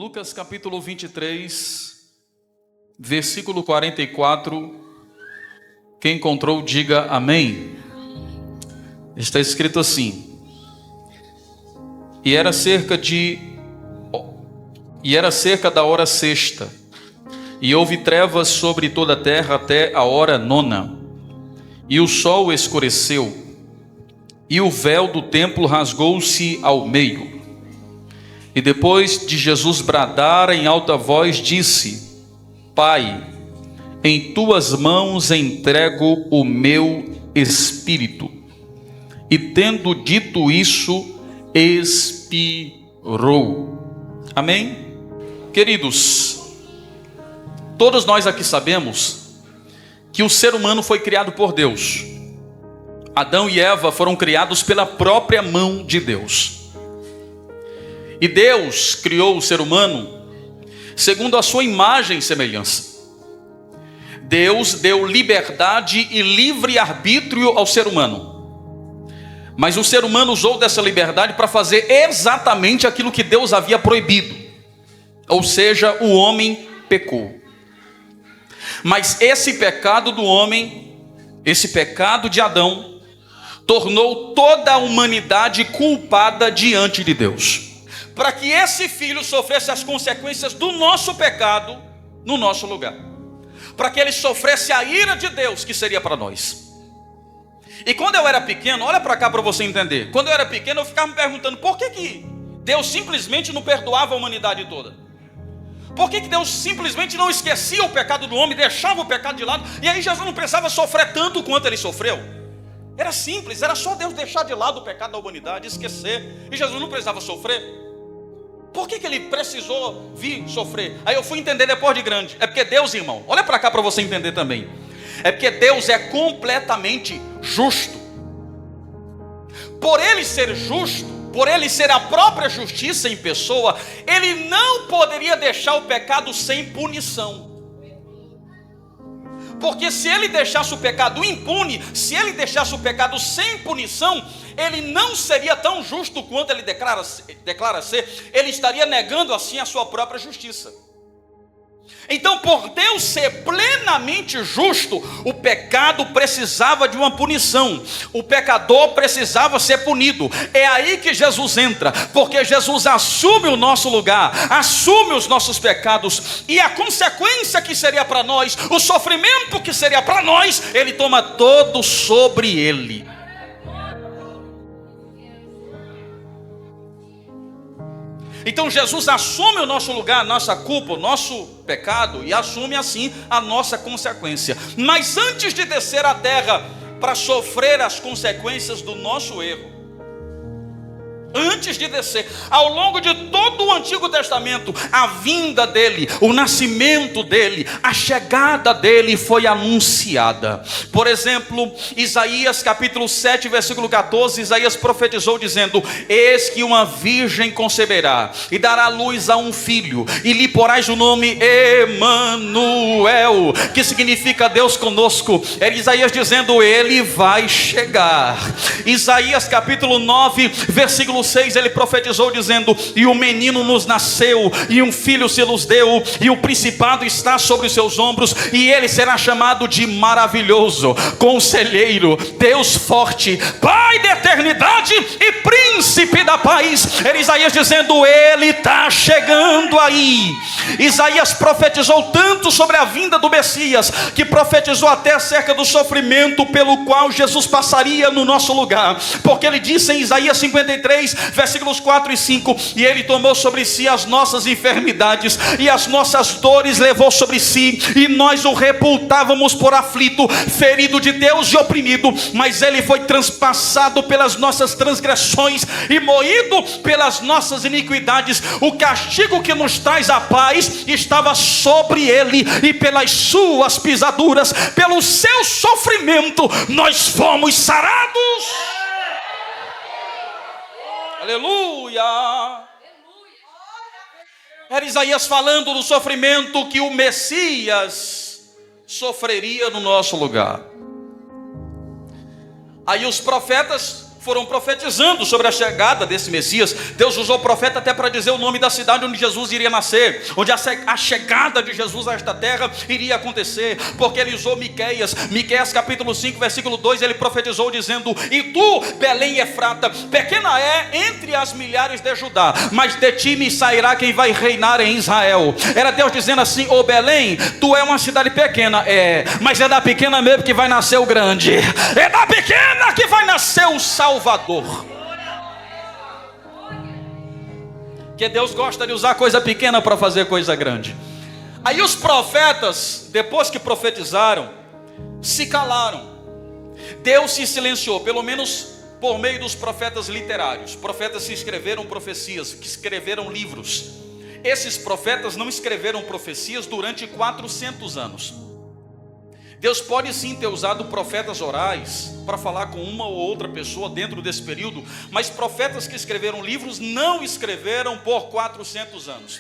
Lucas capítulo 23, versículo 44. Quem encontrou, diga amém. Está escrito assim: E era cerca da hora sexta, e houve trevas sobre toda a terra até a hora nona, e o sol escureceu, e o véu do templo rasgou-se ao meio. E depois de Jesus bradar em alta voz, disse: Pai, em tuas mãos entrego o meu espírito. E tendo dito isso, expirou. Amém? Queridos, todos nós aqui sabemos que o ser humano foi criado por Deus. Adão e Eva foram criados pela própria mão de Deus. E Deus criou o ser humano segundo a sua imagem e semelhança. Deus deu liberdade e livre arbítrio ao ser humano. Mas o ser humano usou dessa liberdade para fazer exatamente aquilo que Deus havia proibido. Ou seja, o homem pecou. Mas esse pecado do homem, esse pecado de Adão, tornou toda a humanidade culpada diante de Deus, para que esse filho sofresse as consequências do nosso pecado no nosso lugar, para que ele sofresse a ira de Deus, que seria para nós. E quando eu era pequeno, olha para cá para você entender, quando eu era pequeno eu ficava me perguntando, por que Deus simplesmente não perdoava a humanidade toda? Por que Deus simplesmente não esquecia o pecado do homem, deixava o pecado de lado, e aí Jesus não precisava sofrer tanto quanto ele sofreu? Era simples, era só Deus deixar de lado o pecado da humanidade, esquecer, e Jesus não precisava sofrer. Por que ele precisou vir sofrer? Aí eu fui entender depois de grande. É porque Deus, irmão, olha para cá para você entender também. É porque Deus é completamente justo. Por ele ser justo, por ele ser a própria justiça em pessoa, ele não poderia deixar o pecado sem punição. Porque se ele deixasse o pecado impune, se ele deixasse o pecado sem punição, ele não seria tão justo quanto ele declara ser, ele estaria negando assim a sua própria justiça. Então, por Deus ser plenamente justo, o pecado precisava de uma punição, o pecador precisava ser punido. É aí que Jesus entra, porque Jesus assume o nosso lugar, assume os nossos pecados, e a consequência que seria para nós, o sofrimento que seria para nós, ele toma todo sobre ele. Então Jesus assume o nosso lugar, a nossa culpa, o nosso pecado, e assume assim a nossa consequência. Mas antes de descer à terra para sofrer as consequências do nosso erro, antes de descer, ao longo de todo o Antigo Testamento, a vinda dele, o nascimento dele, a chegada dele foi anunciada. Por exemplo, Isaías capítulo 7, versículo 14, Isaías profetizou dizendo: Eis que uma virgem conceberá e dará luz a um filho, e lhe porás o nome Emanuel, que significa Deus conosco. É Isaías dizendo: ele vai chegar. Isaías capítulo 9, versículo 6, ele profetizou dizendo: e o menino nos nasceu, e um filho se nos deu, e o principado está sobre os seus ombros, e ele será chamado de maravilhoso, conselheiro, Deus forte, Pai da eternidade e príncipe da paz. Era Isaías dizendo: ele está chegando aí. Isaías profetizou tanto sobre a vinda do Messias, que profetizou até acerca do sofrimento pelo qual Jesus passaria no nosso lugar, porque ele disse em Isaías 53, versículos 4 e 5: e ele tomou sobre si as nossas enfermidades, e as nossas dores levou sobre si, e nós o reputávamos por aflito, ferido de Deus e oprimido, mas ele foi transpassado pelas nossas transgressões e moído pelas nossas iniquidades. O castigo que nos traz a paz estava sobre ele, e pelas suas pisaduras, pelo seu sofrimento, nós fomos sarados. Aleluia! Era Isaías falando do sofrimento que o Messias sofreria no nosso lugar. Aí os profetas foram profetizando sobre a chegada desse Messias. Deus usou o profeta até para dizer o nome da cidade onde Jesus iria nascer, onde a chegada de Jesus a esta terra iria acontecer, porque ele usou Miqueias capítulo 5, versículo 2, ele profetizou dizendo: e tu, Belém Efrata, pequena é entre as milhares de Judá, mas de ti me sairá quem vai reinar em Israel. Era Deus dizendo assim: ô Belém, tu é uma cidade pequena, mas é da pequena mesmo que vai nascer o grande, é da pequena que vai nascer o Salvador. Que Deus gosta de usar coisa pequena para fazer coisa grande. Aí os profetas, depois que profetizaram, se calaram. Deus se silenciou, pelo menos por meio dos profetas literários, profetas que escreveram profecias, que escreveram livros. Esses profetas não escreveram profecias durante 400 anos. Deus pode sim ter usado profetas orais para falar com uma ou outra pessoa dentro desse período, mas profetas que escreveram livros não escreveram por 400 anos.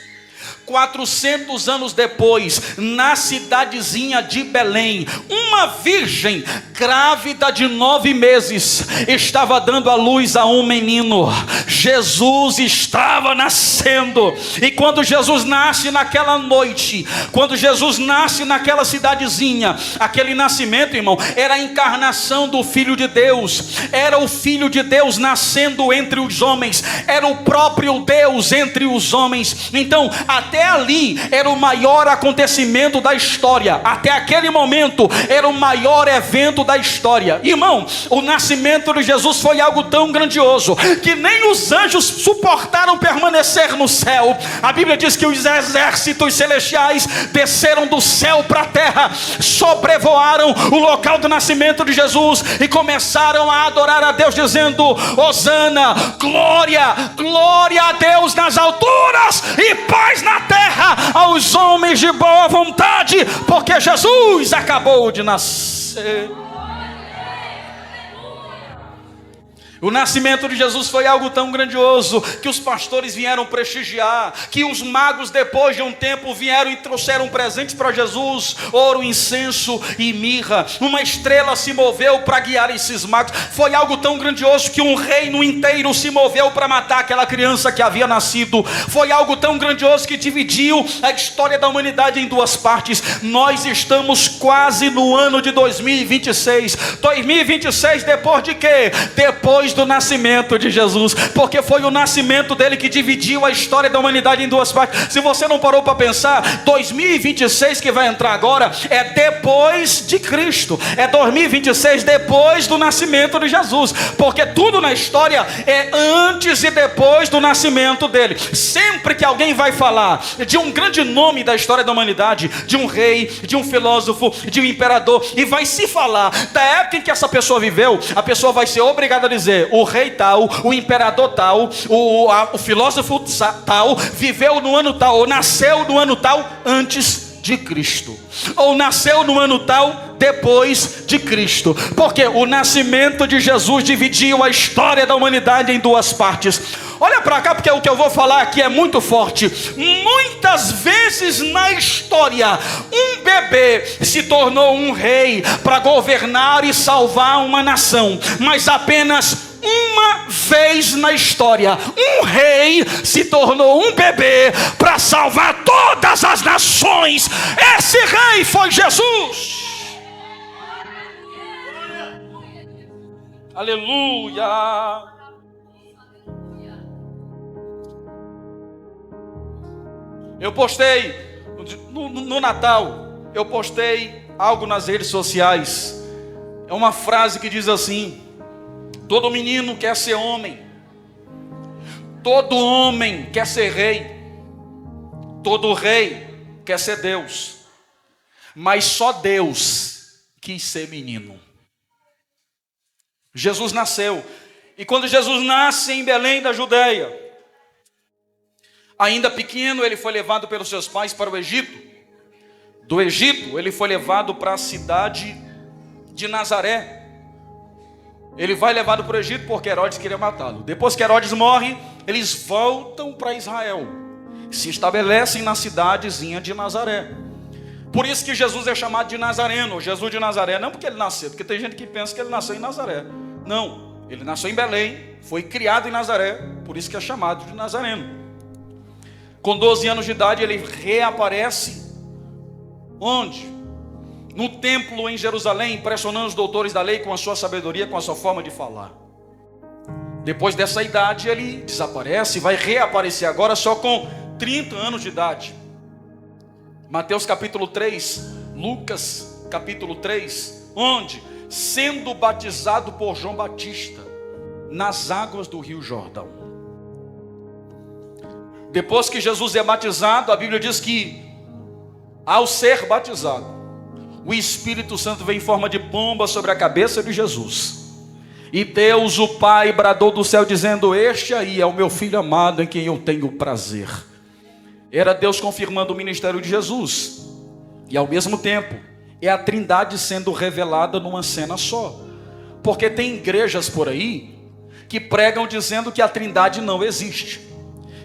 400 anos depois, na cidadezinha de Belém, uma virgem grávida de 9 meses estava dando à luz a um menino. Jesus estava nascendo. E quando Jesus nasce naquela noite, quando Jesus nasce naquela cidadezinha, aquele nascimento, irmão, era a encarnação do Filho de Deus. Era o Filho de Deus nascendo entre os homens. Era o próprio Deus entre os homens. Então, até ali era o maior acontecimento da história. Até aquele momento era o maior evento da história. Irmão, o nascimento de Jesus foi algo tão grandioso que nem os anjos suportaram permanecer no céu. A Bíblia diz que os exércitos celestiais desceram do céu para a terra, sobrevoaram o local do nascimento de Jesus e começaram a adorar a Deus, dizendo: Hosana, glória, glória a Deus nas alturas e paz na terra aos homens de boa vontade, porque Jesus acabou de nascer. O nascimento de Jesus foi algo tão grandioso que os pastores vieram prestigiar, que os magos depois de um tempo vieram e trouxeram presentes para Jesus: ouro, incenso e mirra. Uma estrela se moveu para guiar esses magos. Foi algo tão grandioso que um reino inteiro se moveu para matar aquela criança que havia nascido. Foi algo tão grandioso que dividiu a história da humanidade em duas partes. Nós estamos quase no ano de 2026. 2026 depois de quê? Depois do nascimento de Jesus, porque foi o nascimento dele que dividiu a história da humanidade em duas partes. Se você não parou para pensar, 2026 que vai entrar agora é depois de Cristo, é 2026 depois do nascimento de Jesus, porque tudo na história é antes e depois do nascimento dele. Sempre que alguém vai falar de um grande nome da história da humanidade, de um rei, de um filósofo, de um imperador, e vai se falar da época em que essa pessoa viveu, a pessoa vai ser obrigada a dizer: o rei tal, o imperador tal, o filósofo tal, viveu no ano tal, ou nasceu no ano tal antes de Cristo, ou nasceu no ano tal depois de Cristo, porque o nascimento de Jesus dividiu a história da humanidade em duas partes. Olha para cá, porque o que eu vou falar aqui é muito forte. Muitas vezes na história, um bebê se tornou um rei para governar e salvar uma nação, mas apenas uma vez na história, um rei se tornou um bebê para salvar todas as nações. Esse rei foi Jesus. Aleluia. Eu postei no Natal, eu postei algo nas redes sociais. É uma frase que diz assim: todo menino quer ser homem, todo homem quer ser rei, todo rei quer ser Deus, mas só Deus quis ser menino. Jesus nasceu, e quando Jesus nasce em Belém da Judeia, ainda pequeno, ele foi levado pelos seus pais para o Egito. Do Egito, ele foi levado para a cidade de Nazaré. Ele vai levado para o Egito porque Herodes queria matá-lo. Depois que Herodes morre, eles voltam para Israel, se estabelecem na cidadezinha de Nazaré. Por isso que Jesus é chamado de Nazareno, Jesus de Nazaré. Não porque ele nasceu, porque tem gente que pensa que ele nasceu em Nazaré. Não, Ele nasceu em Belém, foi criado em Nazaré, por isso que é chamado de Nazareno. Com 12 anos de idade ele reaparece, onde? No templo em Jerusalém, impressionando os doutores da lei com a sua sabedoria, com a sua forma de falar. Depois dessa idade ele desaparece e vai reaparecer agora só com 30 anos de idade. Mateus capítulo 3, Lucas capítulo 3, onde? Sendo batizado por João Batista nas águas do rio Jordão. Depois que Jesus é batizado, a Bíblia diz que ao ser batizado, o Espírito Santo vem em forma de pomba sobre a cabeça de Jesus. E Deus o Pai bradou do céu dizendo: este aí é o meu filho amado em quem eu tenho prazer. Era Deus confirmando o ministério de Jesus. E ao mesmo tempo, é a Trindade sendo revelada numa cena só. Porque tem igrejas por aí que pregam dizendo que a Trindade não existe.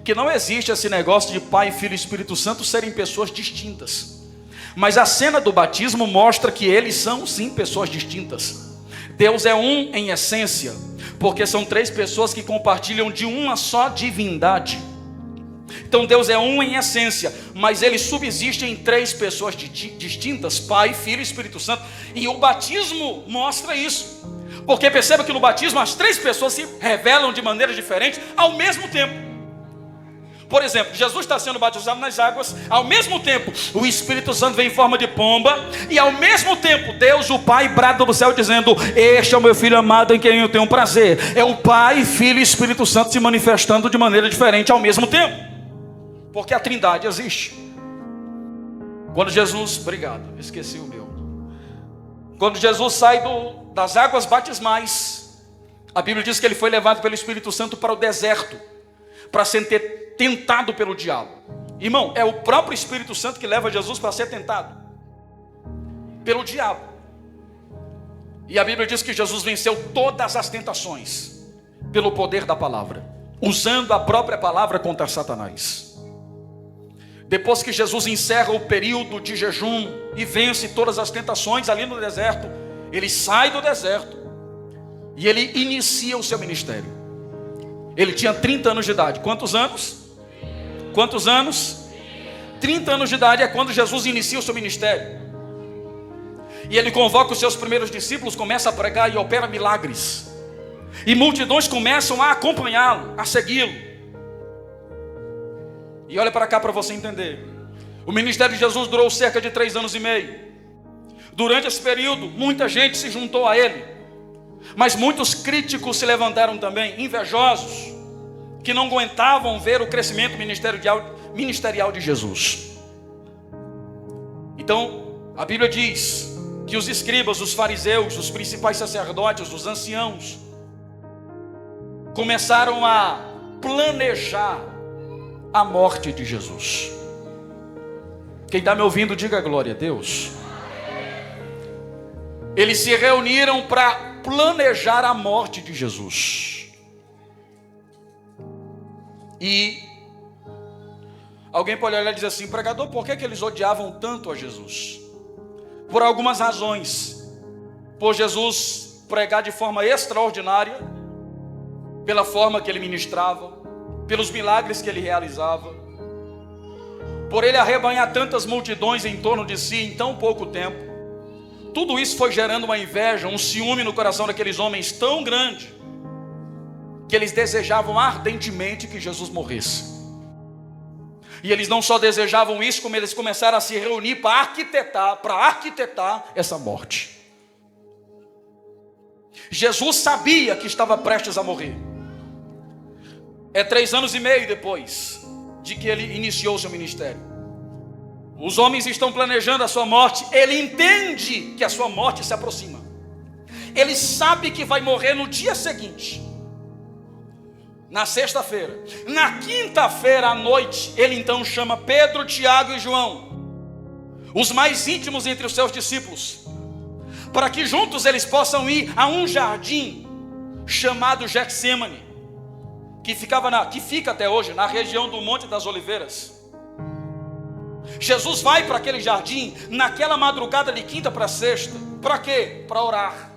Que não existe esse negócio de Pai, Filho e Espírito Santo serem pessoas distintas. Mas a cena do batismo mostra que eles são sim pessoas distintas. Deus é um em essência, porque são três pessoas que compartilham de uma só divindade. Então Deus é um em essência, mas ele subsiste em três pessoas distintas: Pai, Filho e Espírito Santo. E o batismo mostra isso, porque perceba que no batismo as três pessoas se revelam de maneiras diferentes ao mesmo tempo. Por exemplo, Jesus está sendo batizado nas águas, ao mesmo tempo o Espírito Santo vem em forma de pomba, e ao mesmo tempo Deus o Pai brada do céu dizendo: este é o meu filho amado em quem eu tenho prazer. É o Pai, Filho e Espírito Santo se manifestando de maneira diferente ao mesmo tempo, porque a Trindade existe. Quando Jesus, quando Jesus sai das águas batismais, a Bíblia diz que ele foi levado pelo Espírito Santo para o deserto, para ser tentado pelo diabo. Irmão, é o próprio Espírito Santo que leva Jesus para ser tentado pelo diabo. E a Bíblia diz que Jesus venceu todas as tentações pelo poder da palavra, usando a própria palavra contra Satanás. Depois que Jesus encerra o período de jejum e vence todas as tentações ali no deserto, ele sai do deserto e ele inicia o seu ministério. Ele tinha 30 anos de idade. Quantos anos? 30 anos de idade é quando Jesus inicia o seu ministério. E ele convoca os seus primeiros discípulos, começa a pregar e opera milagres. E multidões começam a acompanhá-lo, a segui-lo. E olha para cá para você entender. O ministério de Jesus durou cerca de 3 anos e meio. Durante esse período, muita gente se juntou a ele. Mas muitos críticos se levantaram também, invejosos, que não aguentavam ver o crescimento ministerial de Jesus. Então, a Bíblia diz que os escribas, os fariseus, os principais sacerdotes, os anciãos, começaram a planejar a morte de Jesus. Quem está me ouvindo, diga glória a Deus. Eles se reuniram para planejar a morte de Jesus. E alguém pode olhar e dizer assim: pregador, por que eles odiavam tanto a Jesus? Por algumas razões. Por Jesus pregar de forma extraordinária, pela forma que ele ministrava, pelos milagres que ele realizava, por ele arrebanhar tantas multidões em torno de si em tão pouco tempo. Tudo isso foi gerando uma inveja, um ciúme no coração daqueles homens tão grande, que eles desejavam ardentemente que Jesus morresse. E eles não só desejavam isso, como eles começaram a se reunir para arquitetar essa morte. Jesus sabia que estava prestes a morrer. É 3 anos e meio depois de que ele iniciou seu ministério. Os homens estão planejando a sua morte. Ele entende que a sua morte se aproxima. Ele sabe que vai morrer no dia seguinte, na sexta-feira. Na quinta-feira à noite, ele então chama Pedro, Tiago e João, os mais íntimos entre os seus discípulos, para que juntos eles possam ir a um jardim chamado Getsêmani, que fica até hoje na região do Monte das Oliveiras. Jesus vai para aquele jardim naquela madrugada de quinta para sexta. Para quê? Para orar.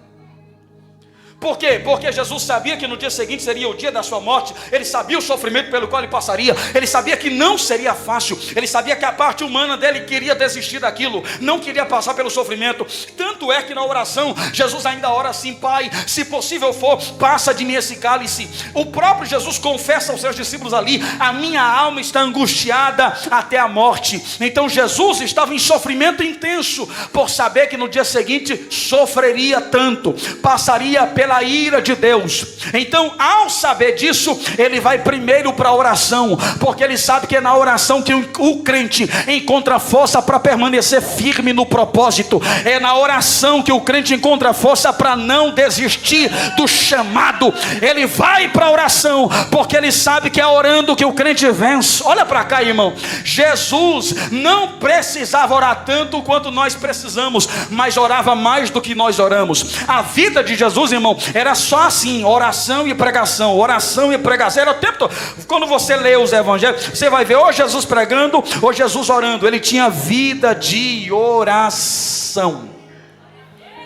Por quê? Porque Jesus sabia que no dia seguinte seria o dia da sua morte. Ele sabia o sofrimento pelo qual ele passaria. Ele sabia que não seria fácil. Ele sabia que a parte humana dele queria desistir daquilo, não queria passar pelo sofrimento. Tanto é que na oração Jesus ainda ora assim: Pai, se possível for, passa de mim esse cálice. O próprio Jesus confessa aos seus discípulos ali: a minha alma está angustiada até a morte. Então Jesus estava em sofrimento intenso, por saber que no dia seguinte sofreria tanto, passaria pela ira de Deus. Então, ao saber disso, ele vai primeiro para a oração, porque ele sabe que é na oração que o crente encontra força para permanecer firme no propósito. É na oração que o crente encontra força para não desistir do chamado. Ele vai para a oração, porque ele sabe que é orando que o crente vence. Olha para cá, irmão. Jesus não precisava orar tanto quanto nós precisamos, mas orava mais do que nós oramos. A vida de Jesus, irmão, era só assim: oração e pregação, oração e pregação, era o tempo todo. Quando você lê os evangelhos, você vai ver ou Jesus pregando ou Jesus orando. Ele tinha vida de oração.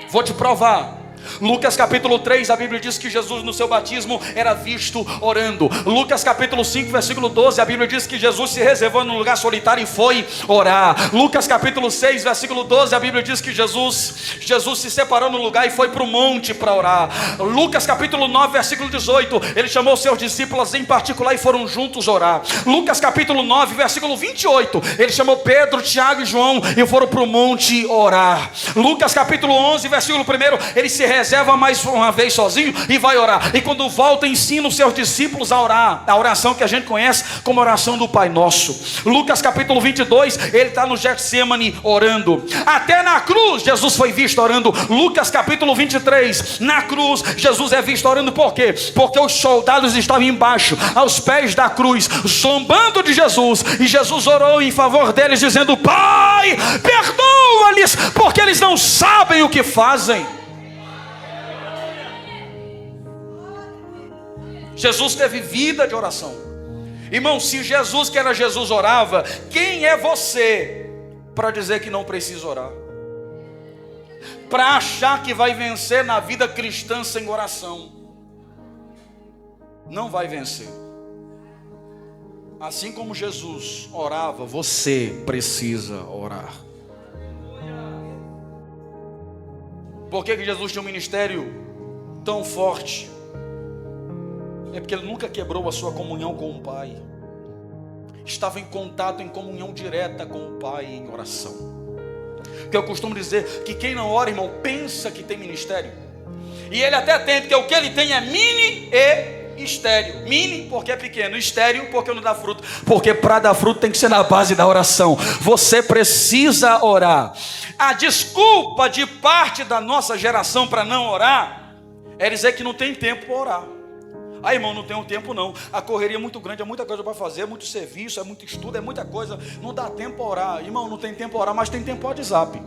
Vou te provar. Lucas capítulo 3, a Bíblia diz que Jesus no seu batismo era visto orando. Lucas capítulo 5, versículo 12, a Bíblia diz que Jesus se reservou num lugar solitário e foi orar. Lucas capítulo 6, versículo 12, a Bíblia diz que Jesus se separou num lugar e foi para o monte para orar. Lucas capítulo 9, versículo 18, ele chamou seus discípulos em particular e foram juntos orar. Lucas capítulo 9, versículo 28, ele chamou Pedro, Tiago e João e foram para o monte orar. Lucas capítulo 11, versículo 1, ele se reserva mais uma vez sozinho e vai orar. E quando volta, ensina os seus discípulos a orar, a oração que a gente conhece como oração do Pai Nosso. Lucas capítulo 22, ele está no Getsemane orando. Até na cruz Jesus foi visto orando. Lucas capítulo 23, na cruz Jesus é visto orando. Por quê? Porque os soldados estavam embaixo, aos pés da cruz, zombando de Jesus, e Jesus orou em favor deles, dizendo: Pai, perdoa-lhes, porque eles não sabem o que fazem. Jesus teve vida de oração. Irmão, se Jesus, que era Jesus, orava, quem é você para dizer que não precisa orar? Para achar que vai vencer na vida cristã sem oração? Não vai vencer. Assim como Jesus orava, você precisa orar. Por que Jesus tinha um ministério tão forte? É porque ele nunca quebrou a sua comunhão com o Pai. Estava em contato, em comunhão direta com o Pai em oração. Porque eu costumo dizer que quem não ora, irmão, pensa que tem ministério. E ele até tem, porque o que ele tem é mini e estéreo. Mini porque é pequeno, estéreo porque não dá fruto. Porque para dar fruto tem que ser na base da oração. Você precisa orar. A desculpa de parte da nossa geração para não orar é dizer que não tem tempo para orar. Ah, irmão, não tenho tempo não. A correria é muito grande, é muita coisa para fazer, é muito serviço, é muito estudo, é muita coisa. Não dá tempo para orar. Irmão, não tem tempo para orar, mas tem tempo para o WhatsApp.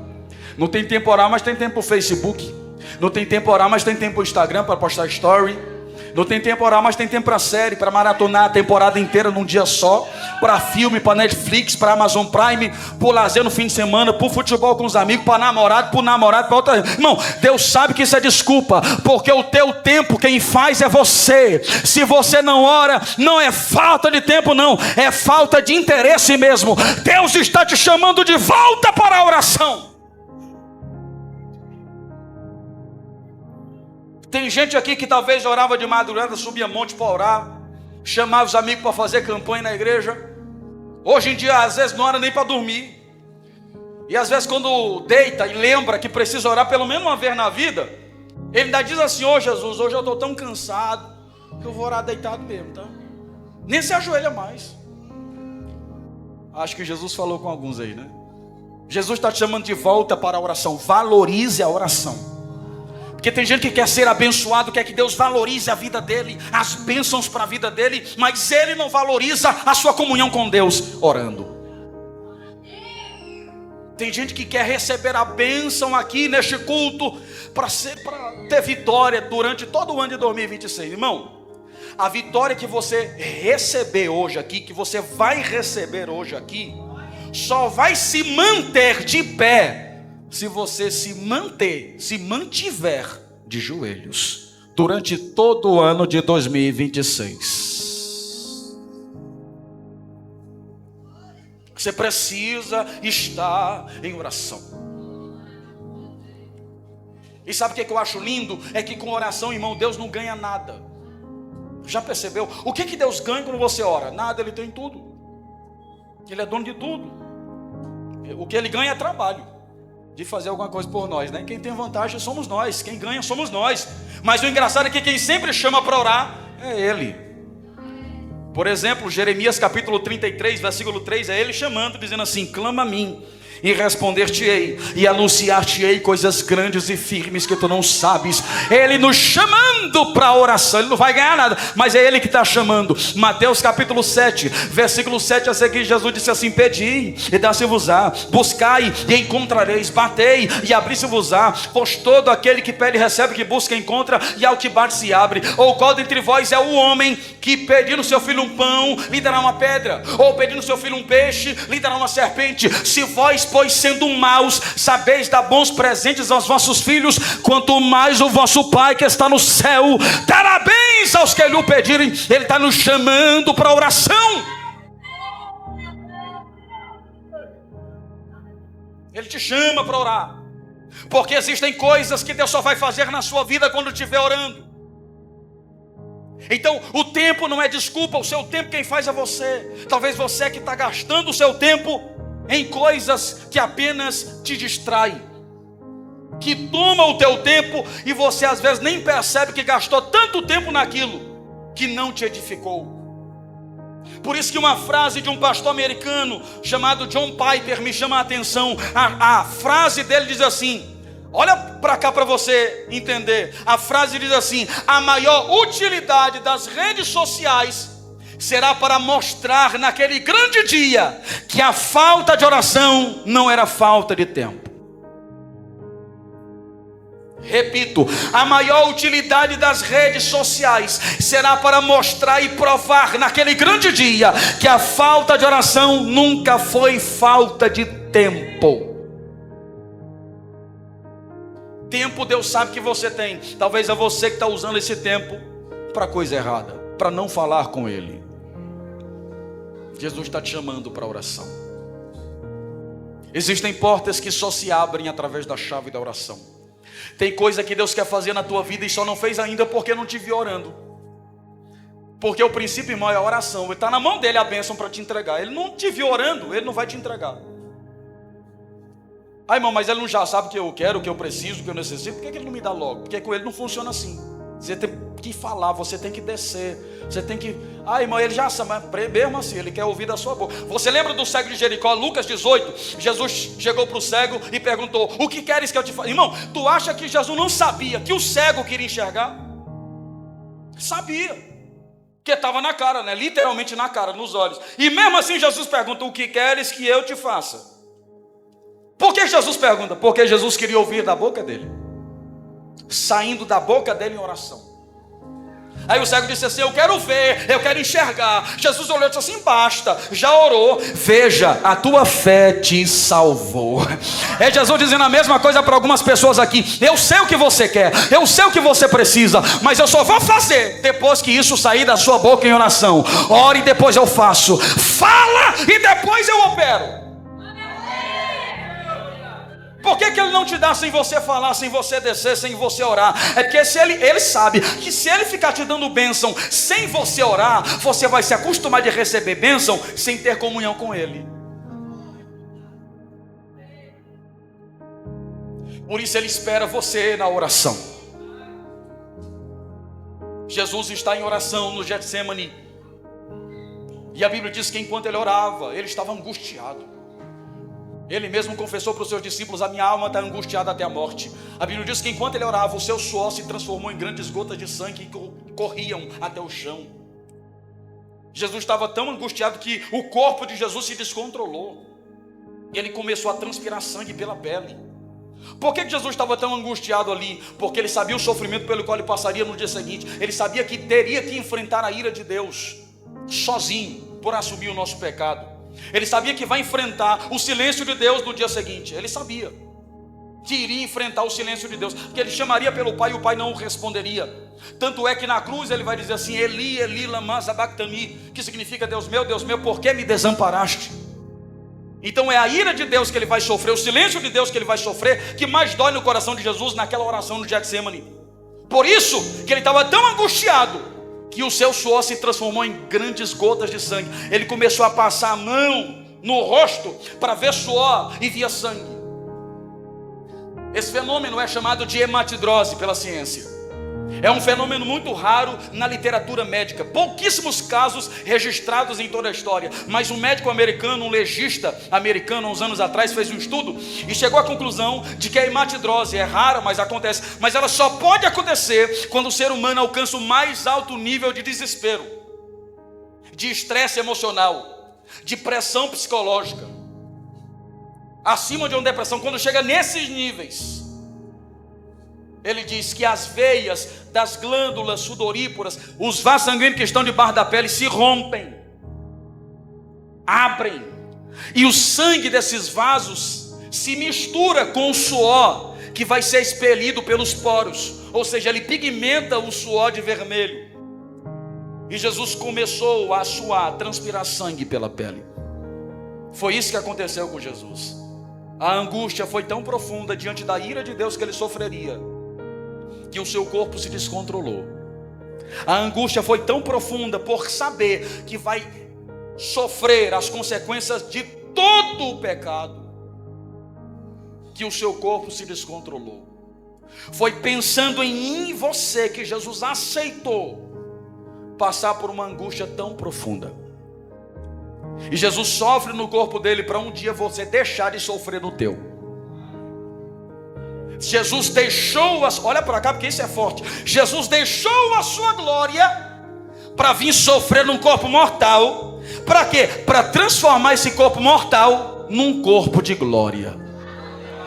Não tem tempo para orar, mas tem tempo para o Facebook. Não tem tempo para orar, mas tem tempo para o Instagram, para postar story. Não tem tempo para orar, mas tem tempo para série, para maratonar a temporada inteira num dia só, para filme, para Netflix, para Amazon Prime, para lazer no fim de semana, para futebol com os amigos, para namorado, para outra. Irmão, Deus sabe que isso é desculpa, porque o teu tempo quem faz é você. Se você não ora, não é falta de tempo não, é falta de interesse mesmo. Deus está te chamando de volta para a oração. Tem gente aqui que talvez orava de madrugada, subia monte para orar, chamava os amigos para fazer campanha na igreja. Hoje em dia, às vezes, não ora nem para dormir. E às vezes, quando deita e lembra que precisa orar pelo menos uma vez na vida, ele ainda diz assim: ô Jesus, hoje eu estou tão cansado que eu vou orar deitado mesmo, tá? Nem se ajoelha mais. Acho que Jesus falou com alguns aí, né? Jesus está te chamando de volta para a oração. Valorize a oração. Porque tem gente que quer ser abençoado, quer que Deus valorize a vida dele, as bênçãos para a vida dele, mas ele não valoriza a sua comunhão com Deus orando. Tem gente que quer receber a bênção aqui neste culto para ter vitória durante todo o ano de 2026. Irmão, a vitória que você receber hoje aqui, que você vai receber hoje aqui, só vai se manter de pé se você se mantiver de joelhos durante todo o ano de 2026. Você precisa estar em oração. E sabe o que eu acho lindo? É que com oração, irmão, Deus não ganha nada. Já percebeu? O que Deus ganha quando você ora? Nada, Ele tem tudo. Ele é dono de tudo. O que Ele ganha é trabalho de fazer alguma coisa por nós, né? Quem tem vantagem somos nós, quem ganha somos nós. Mas o engraçado é que quem sempre chama para orar é Ele. Por exemplo, Jeremias capítulo 33, versículo 3, é Ele chamando, dizendo assim: clama a mim e responder-te-ei, e anunciar-te-ei coisas grandes e firmes que tu não sabes. Ele nos chamando para a oração. Ele não vai ganhar nada, mas é Ele que está chamando. Mateus capítulo 7, versículo 7 a seguir, Jesus disse assim: pedi e dá-se-vos-á, buscai e encontrareis, batei e abri-se-vos-á, pois todo aquele que pede recebe, que busca encontra, e ao que bate se abre. Ou qual dentre vós é o homem que pedindo seu filho um pão, lhe dará uma pedra? Ou pedindo seu filho um peixe, lhe dará uma serpente? Se vós, pois, sendo maus, sabeis dar bons presentes aos vossos filhos, quanto mais o vosso Pai que está no céu dará bens aos que lhe o pedirem. Ele está nos chamando para a oração. Ele te chama para orar, porque existem coisas que Deus só vai fazer na sua vida quando estiver orando. Então o tempo não é desculpa, o seu tempo quem faz é você. Talvez você que está gastando o seu tempo em coisas que apenas te distraem, que toma o teu tempo, e você às vezes nem percebe que gastou tanto tempo naquilo que não te edificou. Por isso que uma frase de um pastor americano chamado John Piper me chama a atenção. A frase dele diz assim, olha para cá para você entender. A frase diz assim: a maior utilidade das redes sociais será para mostrar naquele grande dia que a falta de oração não era falta de tempo. Repito, a maior utilidade das redes sociais será para mostrar e provar naquele grande dia que a falta de oração nunca foi falta de tempo. Tempo Deus sabe que você tem. Talvez é você que está usando esse tempo para coisa errada, para não falar com Ele. Jesus está te chamando para a oração. Existem portas que só se abrem através da chave da oração. Tem coisa que Deus quer fazer na tua vida e só não fez ainda porque não te viu orando. Porque o princípio, irmão, é a oração. Está na mão dele a bênção para te entregar. Ele não te viu orando, Ele não vai te entregar. Ah, irmão, mas Ele não já sabe o que eu quero, o que eu preciso, o que eu necessito. Por que Ele não me dá logo? Porque com Ele não funciona assim. Você tem que falar, você tem que descer, você tem que... Ah, irmão, Ele já sabe, mas mesmo assim, Ele quer ouvir da sua boca. Você lembra do cego de Jericó, Lucas 18? Jesus chegou para o cego e perguntou: o que queres que eu te faça? Irmão, tu acha que Jesus não sabia que o cego queria enxergar? Sabia, porque estava na cara, né? Literalmente na cara, nos olhos. E mesmo assim Jesus pergunta: o que queres que eu te faça? Por que Jesus pergunta? Porque Jesus queria ouvir da boca dele, saindo da boca dele em oração. Aí o cego disse assim: eu quero ver, eu quero enxergar. Jesus olhou e disse assim: basta, já orou, veja, a tua fé te salvou. É Jesus dizendo a mesma coisa para algumas pessoas aqui: eu sei o que você quer, eu sei o que você precisa, mas eu só vou fazer depois que isso sair da sua boca em oração. Ore e depois eu faço, fala e depois eu opero. Por que Ele não te dá sem você falar, sem você descer, sem você orar? É porque ele sabe que se Ele ficar te dando bênção sem você orar, você vai se acostumar de receber bênção sem ter comunhão com Ele. Por isso Ele espera você na oração. Jesus está em oração no Getsemane, e a Bíblia diz que enquanto Ele orava, Ele estava angustiado. Ele mesmo confessou para os seus discípulos: a minha alma está angustiada até a morte. A Bíblia diz que enquanto ele orava, o seu suor se transformou em grandes gotas de sangue que corriam até o chão. Jesus estava tão angustiado que o corpo de Jesus se descontrolou. Ele começou a transpirar sangue pela pele. Por que Jesus estava tão angustiado ali? Porque ele sabia o sofrimento pelo qual ele passaria no dia seguinte. Ele sabia que teria que enfrentar a ira de Deus sozinho, por assumir o nosso pecado. Ele sabia que vai enfrentar o silêncio de Deus no dia seguinte. Ele sabia. que iria enfrentar o silêncio de Deus, que ele chamaria pelo Pai e o Pai não o responderia. Tanto é que na cruz ele vai dizer assim: Eli, Eli, lama sabachthani, que significa Deus meu, por que me desamparaste? Então é a ira de Deus que ele vai sofrer, o silêncio de Deus que ele vai sofrer, que mais dói no coração de Jesus naquela oração no Getsemane. Por isso que ele estava tão angustiado, que o seu suor se transformou em grandes gotas de sangue. Ele começou a passar a mão no rosto para ver suor e via sangue. Esse fenômeno é chamado de hematidrose pela ciência. É um fenômeno muito raro na literatura médica. Pouquíssimos casos registrados em toda a história. Mas um médico americano, um legista americano, uns anos atrás, fez um estudo e chegou à conclusão de que a hematidrose é rara, mas acontece. Mas ela só pode acontecer quando o ser humano alcança o mais alto nível de desespero, de estresse emocional, de pressão psicológica, acima de uma depressão. Quando chega nesses níveis, ele diz que as veias das glândulas sudoríparas, os vasos sanguíneos que estão debaixo da pele, se rompem, abrem, e o sangue desses vasos se mistura com o suor que vai ser expelido pelos poros, ou seja, ele pigmenta o suor de vermelho. E Jesus começou a suar, a transpirar sangue pela pele. Foi isso que aconteceu com Jesus. A angústia foi tão profunda diante da ira de Deus que ele sofreria, que o seu corpo se descontrolou. A angústia foi tão profunda por saber que vai sofrer as consequências de todo o pecado, que o seu corpo se descontrolou. Foi pensando em mim e você que Jesus aceitou passar por uma angústia tão profunda. E Jesus sofre no corpo dele para um dia você deixar de sofrer no teu. Jesus deixou, olha para cá porque isso é forte. Jesus deixou a sua glória para vir sofrer num corpo mortal. Para quê? Para transformar esse corpo mortal num corpo de glória.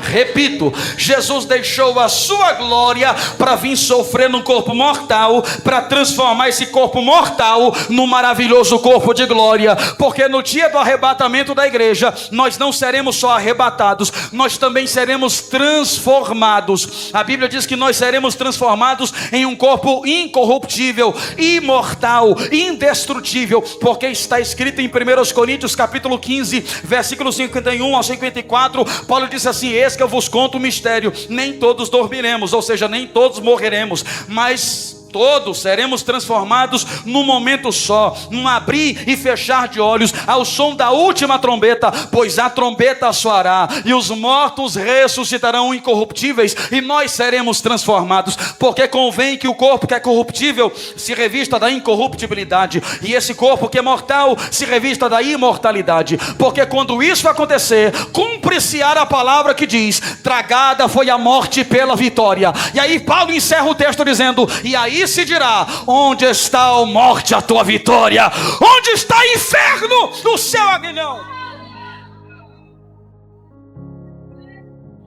Repito, Jesus deixou a sua glória para vir sofrer num corpo mortal, para transformar esse corpo mortal num maravilhoso corpo de glória. Porque no dia do arrebatamento da igreja, nós não seremos só arrebatados, nós também seremos transformados. A Bíblia diz que nós seremos transformados em um corpo incorruptível, imortal, indestrutível, porque está escrito em 1 Coríntios capítulo 15, versículo 51 ao 54, Paulo disse assim: que eu vos conto o mistério, nem todos dormiremos, ou seja, nem todos morreremos, mas todos seremos transformados num momento só, num abrir e fechar de olhos, ao som da última trombeta, pois a trombeta soará, e os mortos ressuscitarão incorruptíveis, e nós seremos transformados, porque convém que o corpo que é corruptível se revista da incorruptibilidade, e esse corpo que é mortal se revista da imortalidade, porque quando isso acontecer, cumpre-se-á a palavra que diz: tragada foi a morte pela vitória. E aí Paulo encerra o texto dizendo: e aí se dirá: onde está, ó morte, a tua vitória? Onde está, inferno, o seu aguilhão?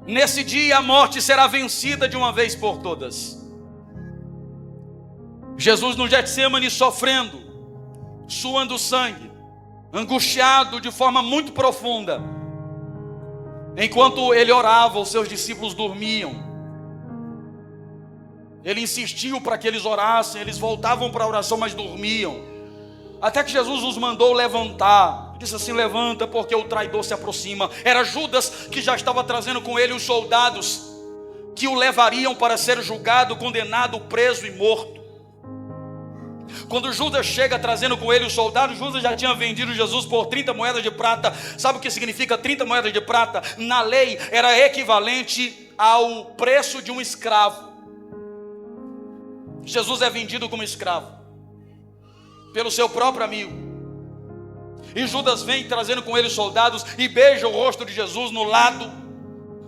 Nesse dia a morte será vencida de uma vez por todas. Jesus no Getsemane sofrendo, suando sangue, angustiado de forma muito profunda. Enquanto ele orava, os seus discípulos dormiam. Ele insistiu para que eles orassem, eles voltavam para a oração, mas dormiam. Até que Jesus os mandou levantar. Disse assim: levanta, porque o traidor se aproxima. Era Judas que já estava trazendo com ele os soldados que o levariam para ser julgado, condenado, preso e morto. Quando Judas chega trazendo com ele os soldados, Judas já tinha vendido Jesus por 30 moedas de prata. Sabe o que significa 30 moedas de prata? Na lei era equivalente ao preço de um escravo. Jesus é vendido como escravo pelo seu próprio amigo. E Judas vem trazendo com ele os soldados e beija o rosto de Jesus no lado.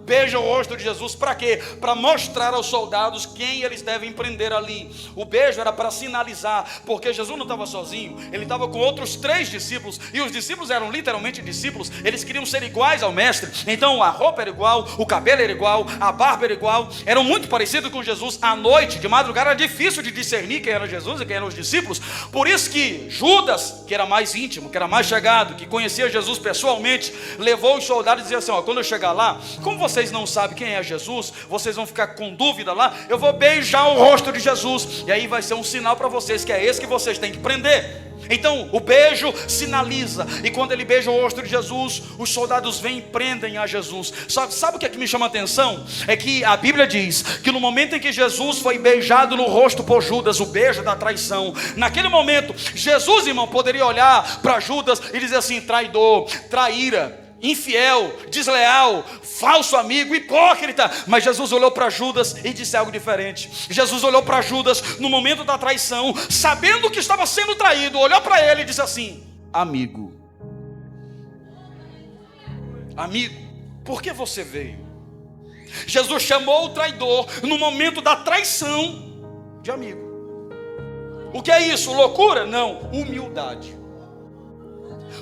Beija o rosto de Jesus, para quê? Para mostrar aos soldados quem eles devem prender ali. O beijo era para sinalizar, porque Jesus não estava sozinho, ele estava com outros 3 discípulos, e os discípulos eram literalmente discípulos, eles queriam ser iguais ao mestre, então a roupa era igual, o cabelo era igual, a barba era igual, eram muito parecidos com Jesus. À noite, de madrugada, era difícil de discernir quem era Jesus e quem eram os discípulos, por isso que Judas, que era mais íntimo, que era mais chegado, que conhecia Jesus pessoalmente, levou os soldados e dizia assim: ó, quando eu chegar lá, como você vocês não sabem quem é Jesus, vocês vão ficar com dúvida lá, eu vou beijar o rosto de Jesus, e aí vai ser um sinal para vocês, que é esse que vocês têm que prender. Então o beijo sinaliza, e quando ele beija o rosto de Jesus, os soldados vêm e prendem a Jesus. Só que sabe o que é que me chama a atenção? É que a Bíblia diz que no momento em que Jesus foi beijado no rosto por Judas, o beijo da traição, naquele momento Jesus, irmão, poderia olhar para Judas e dizer assim: traidor, traíra, infiel, desleal, falso amigo, hipócrita. Mas Jesus olhou para Judas e disse algo diferente. Jesus olhou para Judas no momento da traição, sabendo que estava sendo traído, olhou para ele e disse assim: amigo, amigo, por que você veio? Jesus chamou o traidor no momento da traição de amigo. O que é isso? Loucura? Não, humildade.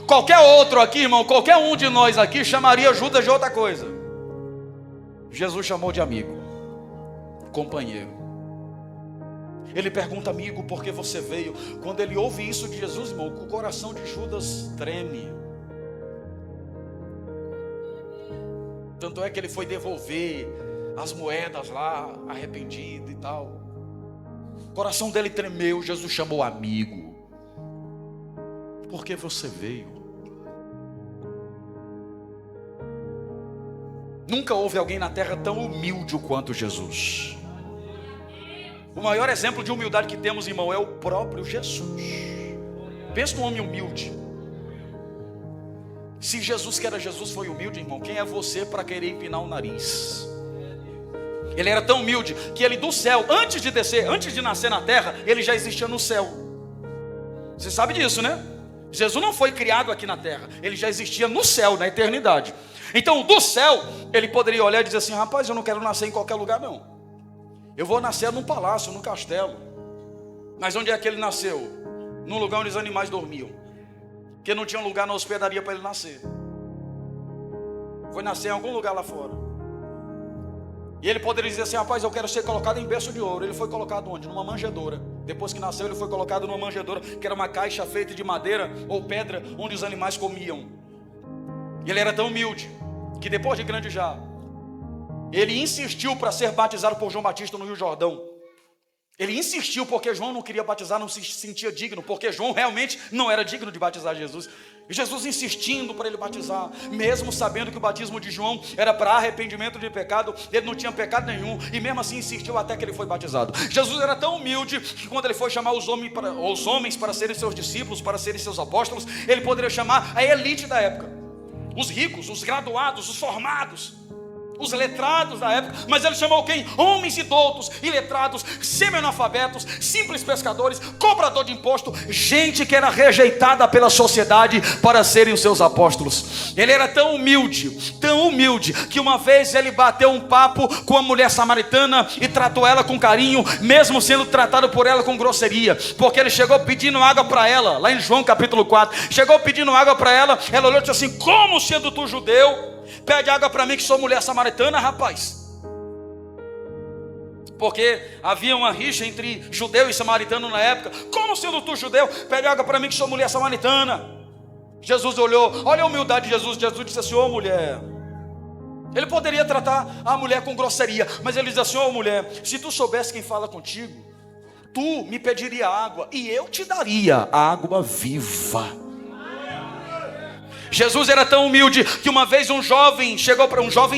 Qualquer outro aqui, irmão, qualquer um de nós aqui chamaria Judas de outra coisa. Jesus chamou de amigo, companheiro. Ele pergunta: amigo, por que você veio? Quando ele ouve isso de Jesus, irmão, o coração de Judas treme. Tanto é que ele foi devolver as moedas lá, arrependido e tal. O coração dele tremeu. Jesus chamou amigo. Por que você veio? Nunca houve alguém na terra tão humilde quanto Jesus. O maior exemplo de humildade que temos, irmão, é o próprio Jesus. Pensa num homem humilde. Se Jesus, que era Jesus, foi humilde, irmão, quem é você para querer empinar o nariz? Ele era tão humilde que ele do céu, antes de descer, antes de nascer na terra, ele já existia no céu. Você sabe disso, né? Jesus não foi criado aqui na terra, ele já existia no céu, na eternidade. Então do céu, ele poderia olhar e dizer assim: rapaz, eu não quero nascer em qualquer lugar não. Eu vou nascer num palácio, num castelo. Mas onde é que ele nasceu? Num lugar onde os animais dormiam, porque não tinha lugar na hospedaria para ele nascer. Foi nascer em algum lugar lá fora. E ele poderia dizer assim: rapaz, eu quero ser colocado em berço de ouro. Ele foi colocado onde? Numa manjedoura. Depois que nasceu, ele foi colocado numa manjedoura, que era uma caixa feita de madeira ou pedra, onde os animais comiam. E ele era tão humilde que depois de grande já, ele insistiu para ser batizado por João Batista no Rio Jordão. Ele insistiu porque João não queria batizar, não se sentia digno, porque João realmente não era digno de batizar Jesus. E Jesus insistindo para ele batizar, mesmo sabendo que o batismo de João era para arrependimento de pecado, ele não tinha pecado nenhum, e mesmo assim insistiu até que ele foi batizado. Jesus era tão humilde que quando ele foi chamar os homens para serem seus discípulos, para serem seus apóstolos, ele poderia chamar a elite da época, os ricos, os graduados, os formados, os letrados da época. Mas ele chamou quem? Homens e doutos, iletrados, semi-analfabetos, simples pescadores, cobrador de imposto, gente que era rejeitada pela sociedade para serem os seus apóstolos. Ele era tão humilde, que uma vez ele bateu um papo com a mulher samaritana e tratou ela com carinho, mesmo sendo tratado por ela com grosseria, porque ele chegou pedindo água para ela, lá em João capítulo 4, chegou pedindo água para ela olhou e disse assim: como sendo tu judeu, pede água para mim que sou mulher samaritana, rapaz? Porque havia uma rixa entre judeu e samaritano na época. Como sendo tu judeu, pede água para mim que sou mulher samaritana? Jesus olhou, olha a humildade de Jesus. Jesus disse assim: ô mulher. Ele poderia tratar a mulher com grosseria, mas ele diz assim: ô mulher, se tu soubesse quem fala contigo, tu me pediria água e eu te daria água viva. Jesus era tão humilde que uma vez um jovem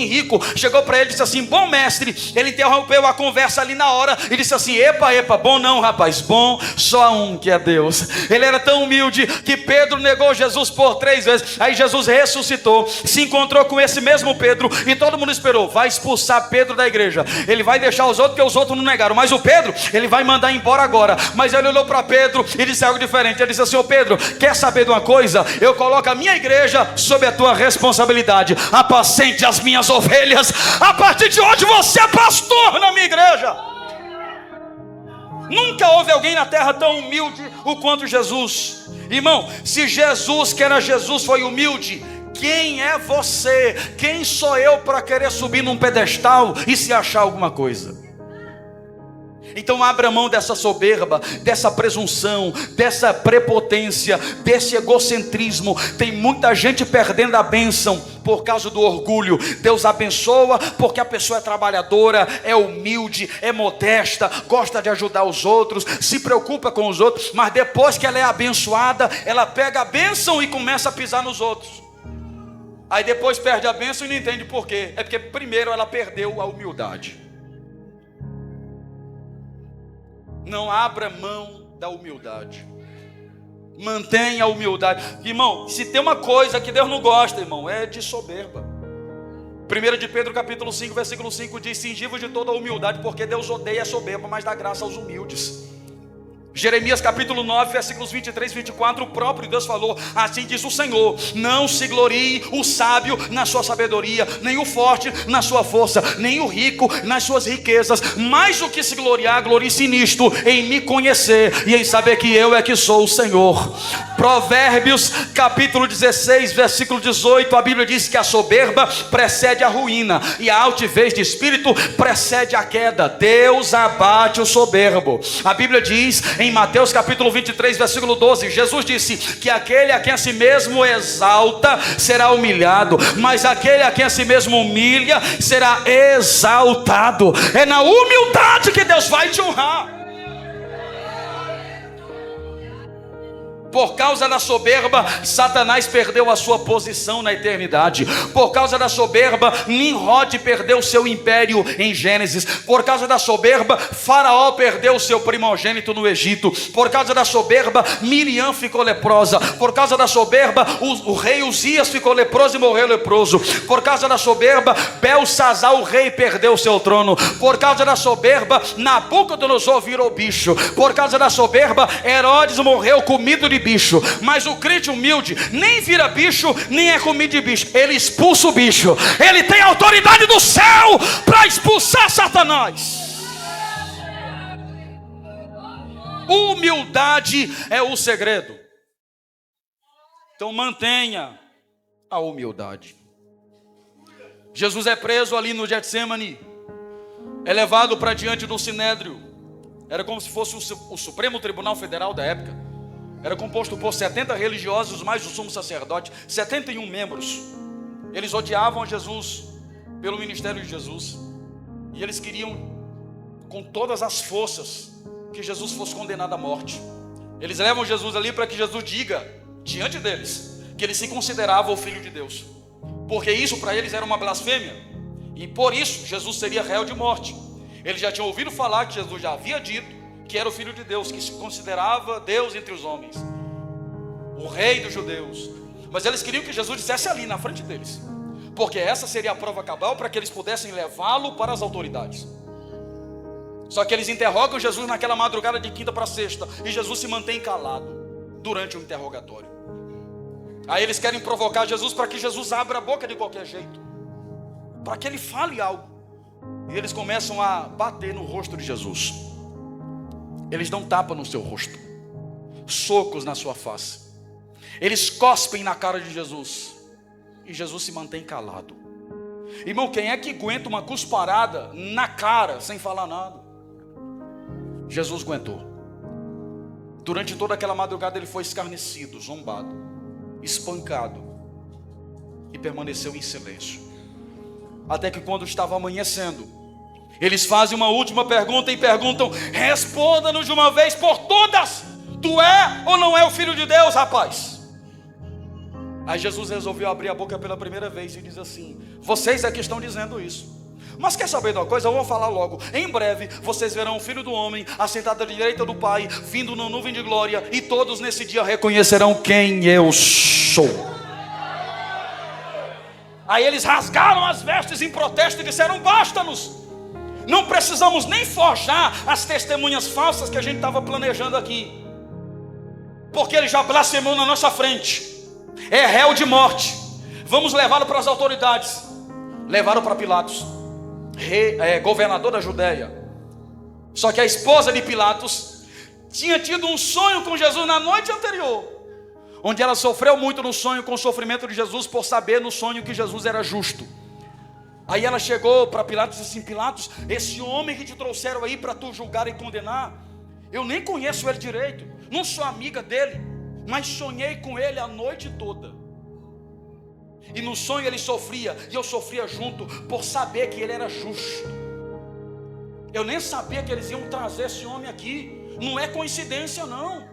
rico chegou para ele e disse assim: bom mestre. Ele interrompeu a conversa ali na hora e disse assim: epa, bom não, rapaz, bom só um, que é Deus. Ele era tão humilde que Pedro negou Jesus por 3 vezes. Aí Jesus ressuscitou, se encontrou com esse mesmo Pedro, e todo mundo esperou: vai expulsar Pedro da igreja, ele vai deixar os outros, porque os outros não negaram, mas o Pedro, ele vai mandar embora agora. Mas ele olhou para Pedro e disse algo diferente. Ele disse assim: ô Pedro, quer saber de uma coisa? Eu coloco a minha igreja sob a tua responsabilidade, apacente as minhas ovelhas. A partir de hoje você é pastor na minha igreja. Nunca houve alguém na terra tão humilde o quanto Jesus. Irmão, se Jesus, que era Jesus, foi humilde, quem é você? Quem sou eu para querer subir num pedestal e se achar alguma coisa? Então abra mão dessa soberba, dessa presunção, dessa prepotência, desse egocentrismo. Tem muita gente perdendo a bênção por causa do orgulho. Deus abençoa porque a pessoa é trabalhadora, é humilde, é modesta, gosta de ajudar os outros, se preocupa com os outros, mas depois que ela é abençoada, ela pega a bênção e começa a pisar nos outros. Aí depois perde a bênção e não entende por quê. É porque primeiro ela perdeu a humildade. Não abra mão da humildade. Mantenha a humildade. Irmão, se tem uma coisa que Deus não gosta, irmão, é de soberba. 1 de Pedro capítulo 5, versículo 5 diz: cingivos de toda a humildade, porque Deus odeia a soberba, mas dá graça aos humildes. Jeremias capítulo 9, versículos 23 e 24, o próprio Deus falou: assim diz o Senhor, não se glorie o sábio na sua sabedoria, nem o forte na sua força, nem o rico nas suas riquezas, mas o que se gloriar, glorie-se nisto, em me conhecer e em saber que eu é que sou o Senhor. Provérbios capítulo 16, versículo 18, a Bíblia diz que a soberba precede a ruína, e a altivez de espírito precede a queda. Deus abate o soberbo. A Bíblia diz em Mateus capítulo 23, versículo 12, Jesus disse que aquele a quem a si mesmo exalta será humilhado, mas aquele a quem a si mesmo humilha será exaltado. É na humildade que Deus vai te honrar. Por causa da soberba, Satanás perdeu a sua posição na eternidade. Por causa da soberba, Nimrod perdeu seu império em Gênesis. Por causa da soberba, Faraó perdeu seu primogênito no Egito. Por causa da soberba, Miriam ficou leprosa. Por causa da soberba, o rei Uzias ficou leproso e morreu leproso. Por causa da soberba, Belsazar, o rei, perdeu seu trono. Por causa da soberba, Nabucodonosor virou bicho. Por causa da soberba, Herodes morreu comido de bicho. Mas o crente humilde nem vira bicho, nem é comido de bicho. Ele expulsa o bicho. Ele tem autoridade do céu para expulsar Satanás. Humildade é o segredo. Então mantenha a humildade. Jesus é preso ali no Getsemane, é levado para diante do Sinédrio. Era como se fosse o Supremo Tribunal Federal da época. Era composto por 70 religiosos, mais o sumo sacerdote, 71 membros. Eles odiavam Jesus pelo ministério de Jesus, e eles queriam com todas as forças que Jesus fosse condenado à morte. Eles levam Jesus ali para que Jesus diga diante deles que ele se considerava o Filho de Deus, porque isso para eles era uma blasfêmia, e por isso Jesus seria réu de morte. Eles já tinham ouvido falar que Jesus já havia dito que era o Filho de Deus, que se considerava Deus entre os homens, o rei dos judeus. Mas eles queriam que Jesus dissesse ali na frente deles, porque essa seria a prova cabal para que eles pudessem levá-lo para as autoridades. Só que eles interrogam Jesus naquela madrugada de quinta para sexta, e Jesus se mantém calado durante o interrogatório. Aí eles querem provocar Jesus para que Jesus abra a boca de qualquer jeito, para que ele fale algo. E eles começam a bater no rosto de Jesus. Eles dão tapa no seu rosto, socos na sua face. Eles cospem na cara de Jesus, e Jesus se mantém calado. Irmão, quem é que aguenta uma cusparada na cara sem falar nada? Jesus aguentou. Durante toda aquela madrugada ele foi escarnecido, zombado, espancado, e permaneceu em silêncio. Até que quando estava amanhecendo, eles fazem uma última pergunta e perguntam: responda-nos de uma vez por todas, tu é ou não é o Filho de Deus, rapaz? Aí Jesus resolveu abrir a boca pela primeira vez e diz assim: vocês é que estão dizendo isso, mas quer saber de uma coisa? Eu vou falar logo. Em breve vocês verão o Filho do Homem assentado à direita do Pai, vindo na nuvem de glória, e todos nesse dia reconhecerão quem eu sou. Aí eles rasgaram as vestes em protesto e disseram: basta-nos, não precisamos nem forjar as testemunhas falsas que a gente estava planejando aqui, porque ele já blasfemou na nossa frente, é réu de morte, vamos levá-lo para as autoridades. Levaram para Pilatos, governador da Judéia. Só que a esposa de Pilatos tinha tido um sonho com Jesus na noite anterior, onde ela sofreu muito no sonho com o sofrimento de Jesus, por saber no sonho que Jesus era justo. Aí ela chegou para Pilatos e disse assim: Pilatos, esse homem que te trouxeram aí para tu julgar e condenar, eu nem conheço ele direito, não sou amiga dele, mas sonhei com ele a noite toda. E no sonho ele sofria, e eu sofria junto, por saber que ele era justo. Eu nem sabia que eles iam trazer esse homem aqui. Não é coincidência não,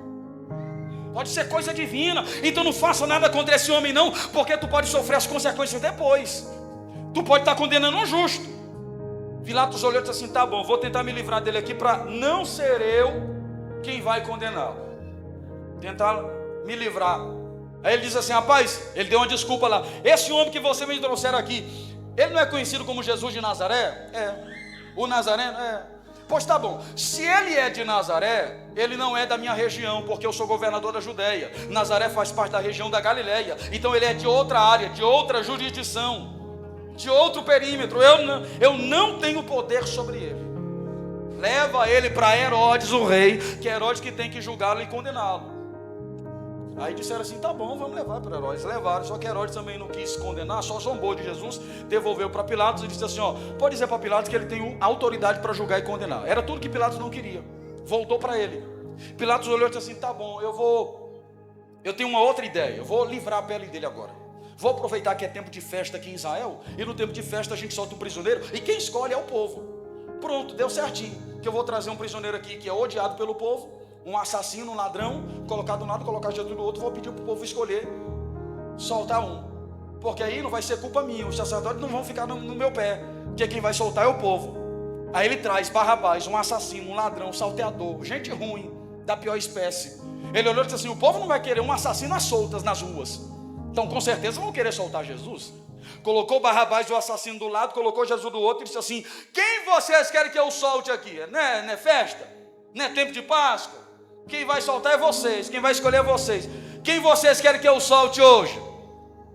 pode ser coisa divina. Então não faça nada contra esse homem não, porque tu pode sofrer as consequências depois. Tu pode estar condenando um justo. Pilatos olhou e disse assim: tá bom, vou tentar me livrar dele aqui, para não ser eu quem vai condená-lo. Tentar me livrar. Aí ele diz assim: rapaz, ele deu uma desculpa lá. Esse homem que você me trouxeram aqui, ele não é conhecido como Jesus de Nazaré? É. O Nazareno? É. Pois tá bom, se ele é de Nazaré, ele não é da minha região, porque eu sou governador da Judéia. Nazaré faz parte da região da Galileia, então ele é de outra área, de outra jurisdição, de outro perímetro. Eu não tenho poder sobre ele. Leva ele para Herodes o rei, que é Herodes que tem que julgá-lo e condená-lo. Aí disseram assim: tá bom, vamos levar para Herodes. Levaram, só que Herodes também não quis condenar, só zombou de Jesus, devolveu para Pilatos e disse assim: ó, pode dizer para Pilatos que ele tem autoridade para julgar e condenar. Era tudo que Pilatos não queria. Voltou para ele. Pilatos olhou e disse assim: tá bom, eu tenho uma outra ideia, eu vou livrar a pele dele agora. Vou aproveitar que é tempo de festa aqui em Israel, e no tempo de festa a gente solta um prisioneiro, e quem escolhe é o povo. Pronto, deu certinho, que eu vou trazer um prisioneiro aqui que é odiado pelo povo, um assassino, um ladrão, colocar de um lado, colocar Jesus do outro. Vou pedir para o povo escolher, soltar um, porque aí não vai ser culpa minha, os sacerdotes não vão ficar no meu pé, porque quem vai soltar é o povo. Aí ele traz Barrabás, um assassino, um ladrão, um salteador, gente ruim, da pior espécie. Ele olhou e disse assim: o povo não vai querer um assassino às soltas nas ruas, então com certeza vão querer soltar Jesus. Colocou Barrabás, o assassino, do lado, colocou Jesus do outro e disse assim: quem vocês querem que eu solte aqui? Não é festa? Não é tempo de Páscoa? Quem vai soltar é vocês, quem vai escolher é vocês. Quem vocês querem que eu solte hoje?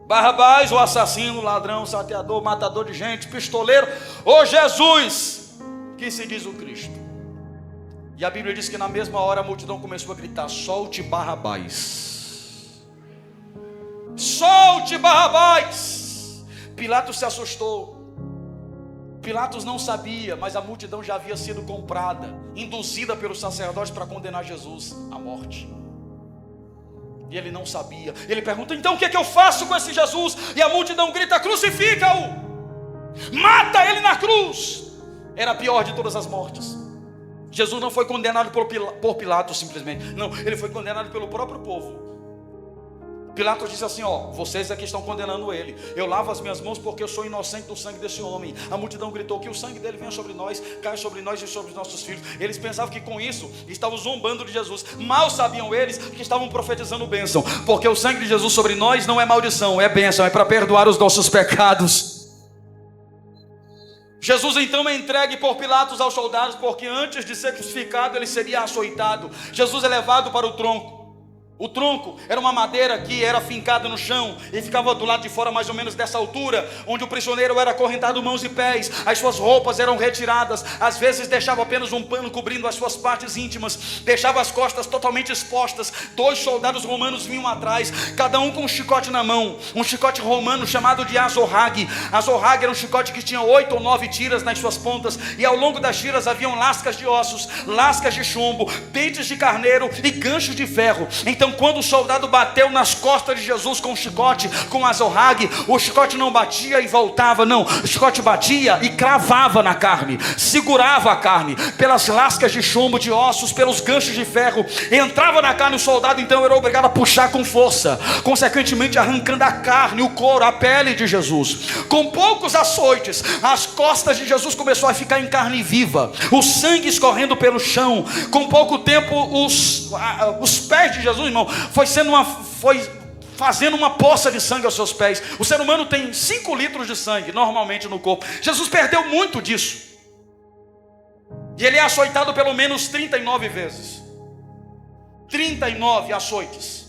Barrabás, o assassino, ladrão, salteador, matador de gente, pistoleiro, ou Jesus, que se diz o Cristo? E a Bíblia diz que na mesma hora a multidão começou a gritar: solte Barrabás, solte Barrabás. Pilatos se assustou. Pilatos não sabia, mas a multidão já havia sido comprada, induzida pelos sacerdotes para condenar Jesus à morte. E ele não sabia. Ele pergunta: então o que é que eu faço com esse Jesus? E a multidão grita: crucifica-o, mata ele na cruz. Era a pior de todas as mortes. Jesus não foi condenado por Pilatos simplesmente, não, ele foi condenado pelo próprio povo. Pilatos disse assim: ó, vocês aqui estão condenando ele, eu lavo as minhas mãos porque eu sou inocente do sangue desse homem. A multidão gritou: que o sangue dele venha sobre nós, caia sobre nós e sobre os nossos filhos. Eles pensavam que com isso estavam zombando de Jesus. Mal sabiam eles que estavam profetizando bênção, porque o sangue de Jesus sobre nós não é maldição, é bênção, é para perdoar os nossos pecados. Jesus então é entregue por Pilatos aos soldados, porque antes de ser crucificado ele seria açoitado. Jesus é levado para o tronco. O tronco era uma madeira que era fincada no chão e ficava do lado de fora, mais ou menos dessa altura, onde o prisioneiro era acorrentado mãos e pés. As suas roupas eram retiradas, às vezes deixava apenas um pano cobrindo as suas partes íntimas, deixava as costas totalmente expostas. 2 soldados romanos vinham atrás, cada um com um chicote na mão, um chicote romano chamado de azorrague. Azorrague era um chicote que tinha 8 ou 9 tiras nas suas pontas, e ao longo das tiras haviam lascas de ossos, lascas de chumbo, dentes de carneiro e ganchos de ferro. Então quando o soldado bateu nas costas de Jesus com o chicote, com a azorrague, o chicote não batia e voltava, não, o chicote batia e cravava na carne, segurava a carne, pelas lascas de chumbo, de ossos, pelos ganchos de ferro, entrava na carne. O soldado então era obrigado a puxar com força, consequentemente arrancando a carne, o couro, a pele de Jesus. Com poucos açoites, as costas de Jesus começou a ficar em carne viva, o sangue escorrendo pelo chão. Com pouco tempo os pés de Jesus, irmão, foi fazendo uma poça de sangue aos seus pés. O ser humano tem 5 litros de sangue normalmente no corpo. Jesus perdeu muito disso, e ele é açoitado pelo menos 39 vezes. 39 açoites,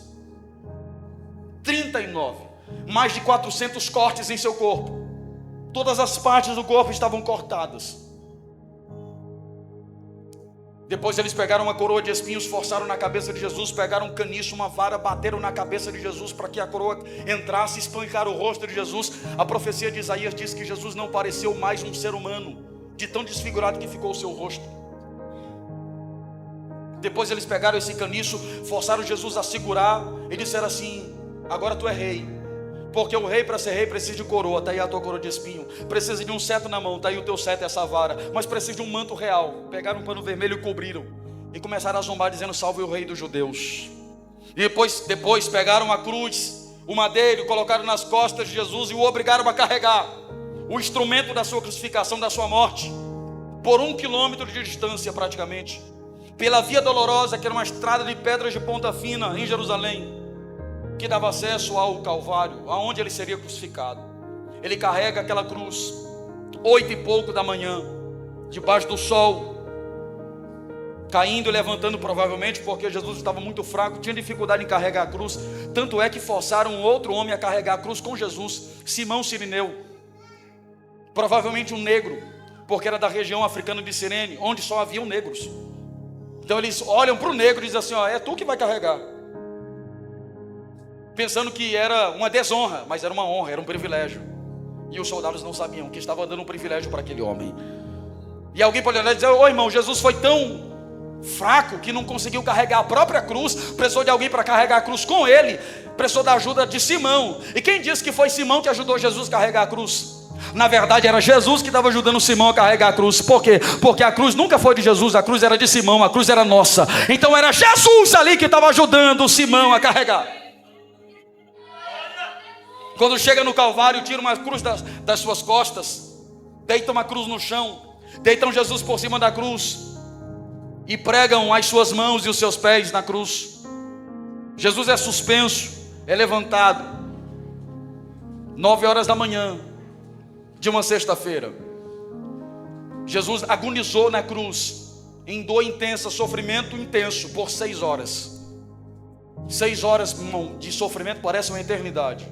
39, mais de 400 cortes em seu corpo. Todas as partes do corpo estavam cortadas. Depois eles pegaram uma coroa de espinhos, forçaram na cabeça de Jesus, pegaram um caniço, uma vara, bateram na cabeça de Jesus para que a coroa entrasse, espancaram o rosto de Jesus. A profecia de Isaías diz que Jesus não pareceu mais um ser humano, de tão desfigurado que ficou o seu rosto. Depois eles pegaram esse caniço, forçaram Jesus a segurar e disseram assim: agora tu é rei. Porque o rei, para ser rei, precisa de coroa, está aí a tua coroa de espinho. Precisa de um cetro na mão, está aí o teu cetro, essa vara. Mas precisa de um manto real. Pegaram um pano vermelho e cobriram. E começaram a zombar, dizendo: salve o rei dos judeus. E depois pegaram a cruz, o madeiro, colocaram nas costas de Jesus e o obrigaram a carregar o instrumento da sua crucificação, da sua morte, por 1 quilômetro de distância praticamente, pela via dolorosa, que era uma estrada de pedras de ponta fina em Jerusalém, que dava acesso ao Calvário, aonde ele seria crucificado. Ele carrega aquela cruz, 8 e pouco da manhã, debaixo do sol, caindo e levantando provavelmente, porque Jesus estava muito fraco, tinha dificuldade em carregar a cruz. Tanto é que forçaram um outro homem a carregar a cruz com Jesus, Simão Cirineu, provavelmente um negro, porque era da região africana de Cirene, onde só haviam negros. Então eles olham para o negro e dizem assim: ó, é tu que vai carregar. Pensando que era uma desonra, mas era uma honra, era um privilégio. E os soldados não sabiam que estava dando um privilégio para aquele homem. E alguém pode olhar e dizer: ô irmão, Jesus foi tão fraco que não conseguiu carregar a própria cruz, precisou de alguém para carregar a cruz com ele, precisou da ajuda de Simão. E quem disse que foi Simão que ajudou Jesus a carregar a cruz? Na verdade era Jesus que estava ajudando Simão a carregar a cruz. Por quê? Porque a cruz nunca foi de Jesus, a cruz era de Simão, a cruz era nossa. Então era Jesus ali que estava ajudando Simão a carregar. Quando chega no Calvário, tira uma cruz das suas costas, deita uma cruz no chão, deitam Jesus por cima da cruz e pregam as suas mãos e os seus pés na cruz. Jesus é suspenso, é levantado, 9 horas da manhã de uma sexta-feira. Jesus agonizou na cruz, em dor intensa, sofrimento intenso, por 6 horas. 6 horas, irmão, de sofrimento parece uma eternidade.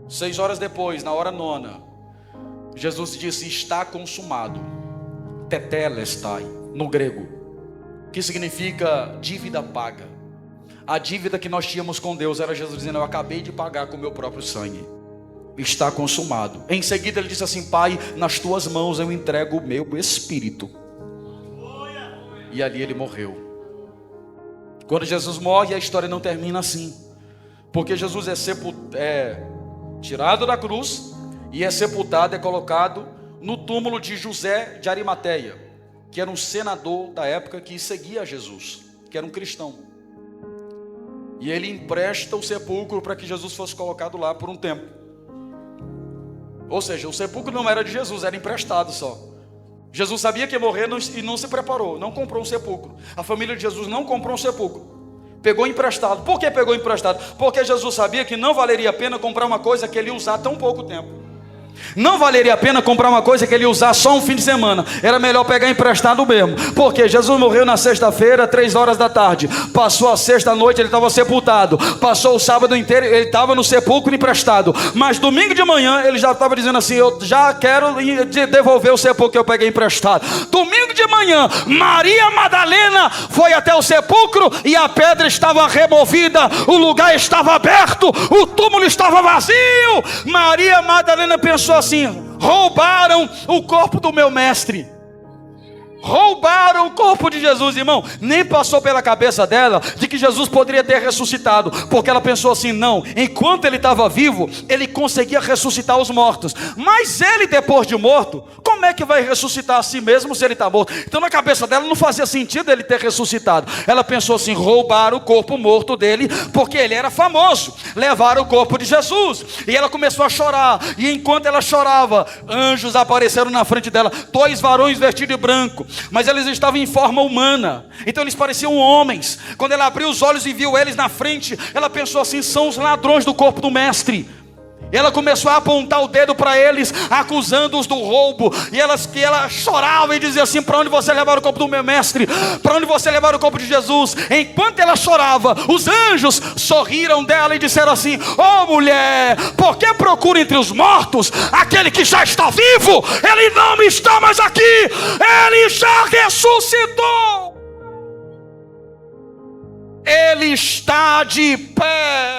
6 horas depois, na hora 9, Jesus disse: está consumado. Tetelestai, no grego, que significa dívida paga. A dívida que nós tínhamos com Deus era Jesus dizendo: eu acabei de pagar com o meu próprio sangue. Está consumado. Em seguida ele disse assim: Pai, nas tuas mãos eu entrego o meu espírito. E ali ele morreu. Quando Jesus morre, a história não termina assim, porque Jesus é tirado da cruz e é sepultado, é colocado no túmulo de José de Arimateia, que era um senador da época que seguia a Jesus, que era um cristão. E ele empresta o sepulcro para que Jesus fosse colocado lá por um tempo. Ou seja, o sepulcro não era de Jesus, era emprestado só. Jesus sabia que ia morrer e não se preparou, não comprou um sepulcro. A família de Jesus não comprou um sepulcro, pegou emprestado. Por que pegou emprestado? Porque Jesus sabia que não valeria a pena comprar uma coisa que ele ia usar tão pouco tempo. Não valeria a pena comprar uma coisa que ele ia usar só um fim de semana. Era melhor pegar emprestado mesmo. Porque Jesus morreu na sexta-feira, 3 horas da tarde. Passou a sexta-noite, ele estava sepultado. Passou o sábado inteiro, ele estava no sepulcro emprestado. Mas domingo de manhã, ele já estava dizendo assim: eu já quero devolver o sepulcro que eu peguei emprestado. Domingo de manhã, Maria Madalena foi até o sepulcro e a pedra estava removida. O lugar estava aberto, o túmulo estava vazio. Maria Madalena pensou assim: roubaram o corpo do meu mestre. Roubaram o corpo de Jesus, irmão. Nem passou pela cabeça dela de que Jesus poderia ter ressuscitado, porque ela pensou assim: não, enquanto ele estava vivo, ele conseguia ressuscitar os mortos. Mas ele, depois de morto, como é que vai ressuscitar a si mesmo se ele está morto? Então na cabeça dela não fazia sentido ele ter ressuscitado. Ela pensou assim: roubaram o corpo morto dele, porque ele era famoso. Levaram o corpo de Jesus. E ela começou a chorar. E enquanto ela chorava, anjos apareceram na frente dela, 2 varões vestidos de branco, mas eles estavam em forma humana, então eles pareciam homens. Quando ela abriu os olhos e viu eles na frente, ela pensou assim: são os ladrões do corpo do mestre. E ela começou a apontar o dedo para eles, acusando-os do roubo. E ela chorava e dizia assim: para onde você levar o corpo do meu mestre? Para onde você levar o corpo de Jesus? Enquanto ela chorava, os anjos sorriram dela e disseram assim: ó mulher, por que procura entre os mortos aquele que já está vivo? Ele não está mais aqui, ele já ressuscitou. Ele está de pé.